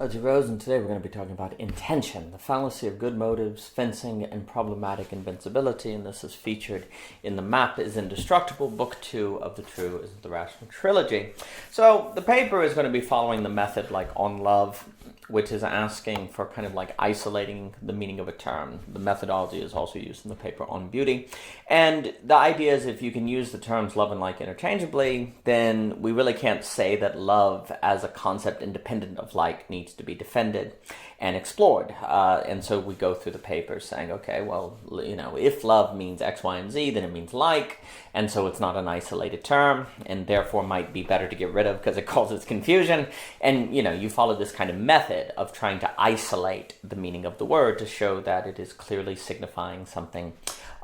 G. Rose, and today we're going to be talking about intention, the fallacy of good motives, fencing, and problematic invincibility. And this is featured in The Map is Indestructible, Book 2 of the True is the Rational Trilogy. So the paper is going to be following the method like on love, which is asking for kind of like isolating the meaning of a term. The methodology is also used in the paper on beauty. And the idea is if you can use the terms love and like interchangeably, then we really can't say that love as a concept independent of like needs to be defended and explored. And so we go through the paper saying, okay, well, you know, if love means X, Y, and Z, then it means like. And so it's not an isolated term and therefore might be better to get rid of because it causes confusion. And, you know, you follow this kind of method of trying to isolate the meaning of the word to show that it is clearly signifying something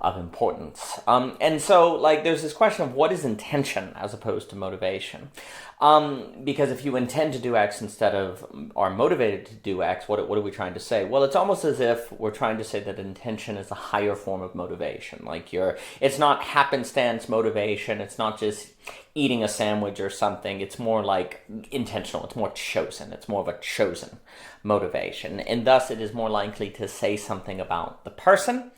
of importance. And so, like, there's this question of what is intention as opposed to motivation? Because if you intend to do X instead of are motivated to do X, what are we trying to say? Well, it's almost as if we're trying to say that intention is a higher form of motivation. Like it's not happenstance motivation. It's not just eating a sandwich or something. It's more like intentional. It's more chosen. It's more of a chosen motivation. And thus it is more likely to say something about the person.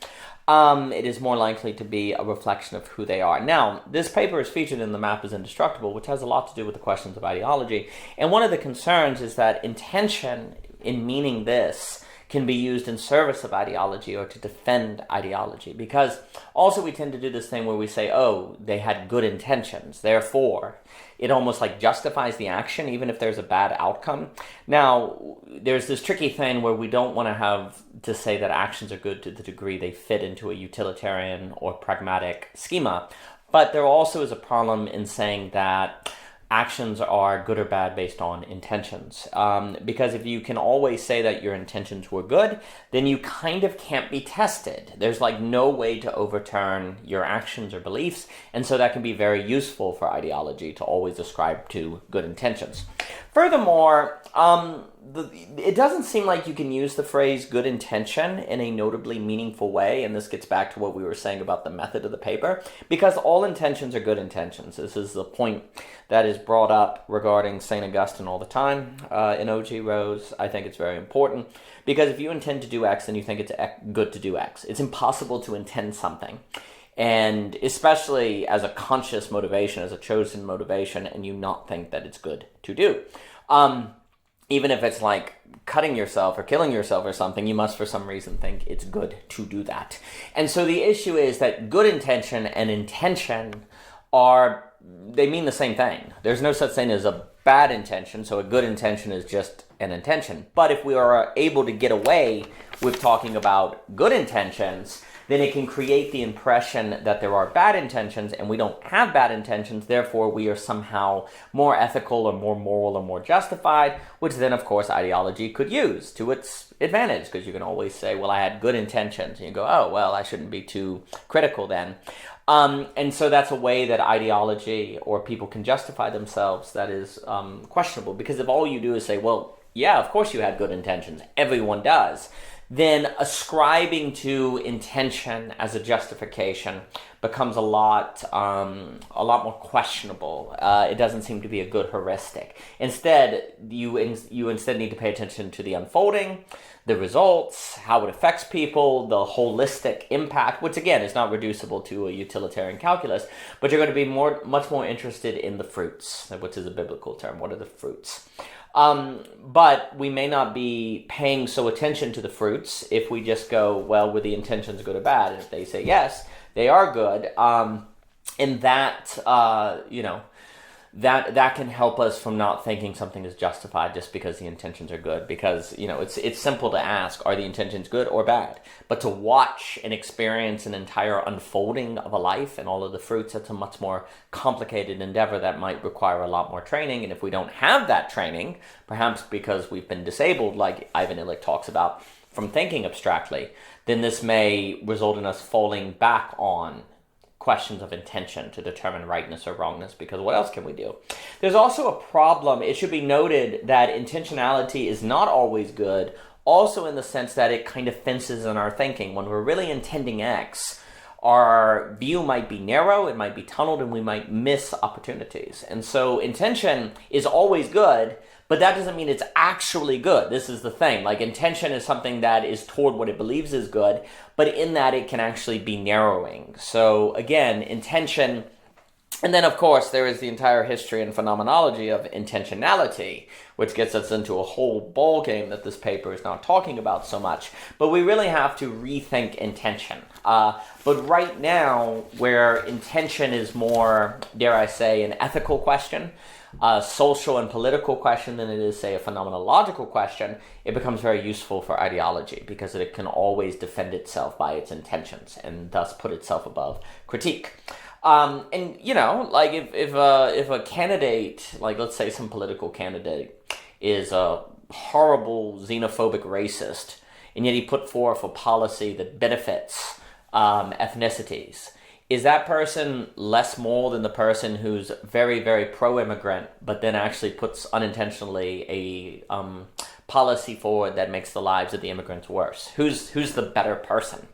It is more likely to be a reflection of who they are. Now, this paper is featured in The Map is Indestructible, which has a lot to do with the questions of ideology. And one of the concerns is that intention, in meaning this, can be used in service of ideology or to defend ideology. Because also we tend to do this thing where we say, oh, they had good intentions, therefore it almost like justifies the action even if there's a bad outcome. Now, there's this tricky thing where we don't want to have to say that actions are good to the degree they fit into a utilitarian or pragmatic schema. But there also is a problem in saying that actions are good or bad based on intentions. Because if you can always say that your intentions were good, then you kind of can't be tested. There's like no way to overturn your actions or beliefs, and so that can be very useful for ideology to always ascribe to good intentions. Furthermore, it doesn't seem like you can use the phrase good intention in a notably meaningful way, and this gets back to what we were saying about the method of the paper, because all intentions are good intentions. This is the point that is brought up regarding St. Augustine all the time in O.G. Rose. I think it's very important, because if you intend to do X, then you think it's good to do X. It's impossible to intend something, and especially as a conscious motivation, as a chosen motivation, and you not think that it's good to do. Even if it's like cutting yourself or killing yourself or something, you must for some reason think it's good to do that. And so the issue is that good intention and intention they mean the same thing. There's no such thing as a bad intention, so a good intention is just an intention. But if we are able to get away with talking about good intentions, then it can create the impression that there are bad intentions, and we don't have bad intentions, therefore we are somehow more ethical or more moral or more justified, which then, of course, ideology could use to its advantage, because you can always say, well, I had good intentions, and you go, oh, well, I shouldn't be too critical then. And so that's a way that ideology or people can justify themselves that is questionable, because if all you do is say, well, yeah, of course you had good intentions, everyone does, then ascribing to intention as a justification becomes a lot more questionable. It doesn't seem to be a good heuristic. Instead, you instead need to pay attention to the unfolding, the results, how it affects people, the holistic impact, which again is not reducible to a utilitarian calculus, but you're going to be much more interested in the fruits, which is a biblical term. What are the fruits? But we may not be paying so attention to the fruits if we just go, well, were the intentions good or bad? And if they say yes, they are good, and that, that can help us from not thinking something is justified just because the intentions are good. Because, it's simple to ask, are the intentions good or bad? But to watch and experience an entire unfolding of a life and all of the fruits, that's a much more complicated endeavor that might require a lot more training. And if we don't have that training, perhaps because we've been disabled, like Ivan Illich talks about, from thinking abstractly, then this may result in us falling back on questions of intention to determine rightness or wrongness, because what else can we do? There's also a problem. It should be noted that intentionality is not always good, also in the sense that it kind of fences in our thinking. When we're really intending X, our view might be narrow, it might be tunneled, and we might miss opportunities. And so intention is always good, But that doesn't mean it's actually good. This is the thing. Like, intention is something that is toward what it believes is good, but in that it can actually be narrowing. So again, intention. And then, of course, there is the entire history and phenomenology of intentionality, which gets us into a whole ball game that this paper is not talking about so much. But we really have to rethink intention. But right now, where intention is more, dare I say, an ethical question, a social and political question than it is, say, a phenomenological question, it becomes very useful for ideology because it can always defend itself by its intentions and thus put itself above critique. And you know, like if a candidate, like let's say some political candidate, is a horrible xenophobic racist, and yet he put forth a policy that benefits ethnicities, is that person less moral than the person who's very, very pro-immigrant, but then actually puts unintentionally a policy forward that makes the lives of the immigrants worse? Who's the better person?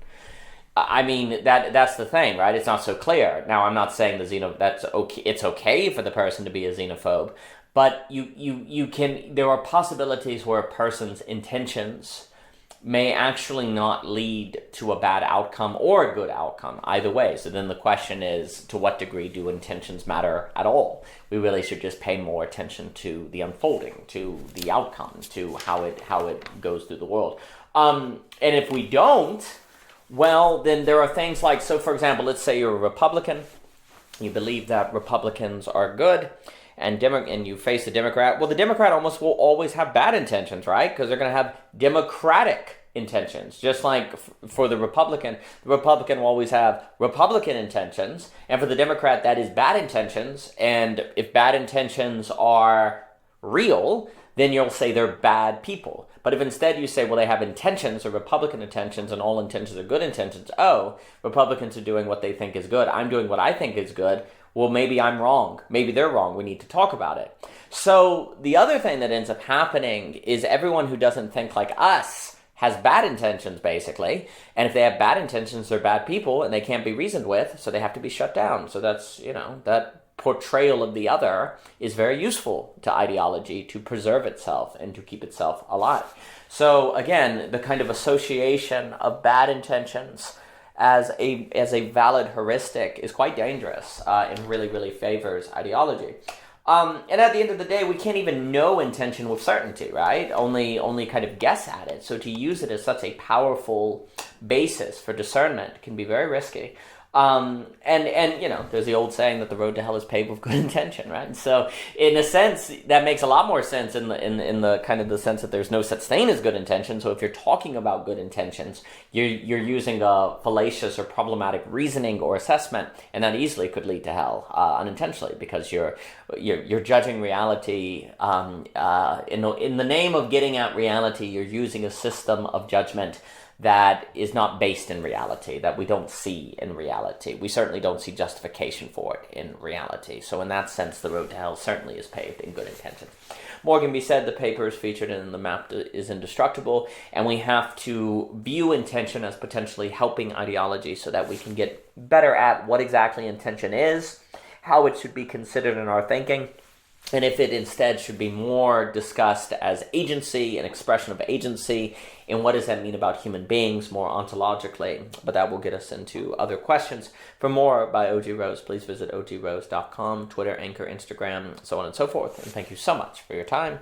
I mean, that's the thing, right? It's not so clear. Now, I'm not saying that's okay. It's okay for the person to be a xenophobe, but you can. There are possibilities where a person's intentions may actually not lead to a bad outcome or a good outcome, either way. So then the question is, to what degree do intentions matter at all? We really should just pay more attention to the unfolding, to the outcome, to how it goes through the world. And if we don't, well, then there are things like, so for example, let's say you're a Republican, you believe that Republicans are good, and you face a Democrat. Well, the Democrat almost will always have bad intentions, right? Because they're going to have democratic intentions. Just like for the Republican will always have Republican intentions, and for the Democrat, that is bad intentions. And if bad intentions are real, then you'll say they're bad people. But if instead you say, well, they have intentions, or Republican intentions, and all intentions are good intentions, oh, Republicans are doing what they think is good, I'm doing what I think is good, well, maybe I'm wrong. Maybe they're wrong. We need to talk about it. So the other thing that ends up happening is everyone who doesn't think like us has bad intentions, basically. And if they have bad intentions, they're bad people, and they can't be reasoned with, so they have to be shut down. So that's, that portrayal of the other is very useful to ideology to preserve itself and to keep itself alive. So again, the kind of association of bad intentions as a valid heuristic is quite dangerous and really, really favors ideology. And at the end of the day, we can't even know intention with certainty, right? Only kind of guess at it. So to use it as such a powerful basis for discernment can be very risky. And there's the old saying that the road to hell is paved with good intention, right? So in a sense, that makes a lot more sense in the kind of the sense that there's no such thing as good intention. So if you're talking about good intentions, you're using a fallacious or problematic reasoning or assessment, and that easily could lead to hell unintentionally, because you're judging reality in the name of getting at reality. You're using a system of judgment that is not based in reality, that we don't see in reality. We certainly don't see justification for it in reality. So in that sense, the road to hell certainly is paved in good intention. More can be said. The paper is featured in the map is indestructible, and we have to view intention as potentially helping ideology so that we can get better at what exactly intention is, how it should be considered in our thinking, and if it instead should be more discussed as agency, an expression of agency, and what does that mean about human beings more ontologically. But that will get us into other questions. For more by O.G. Rose, please visit ogrose.com, Twitter, Anchor, Instagram, so on and so forth. And thank you so much for your time.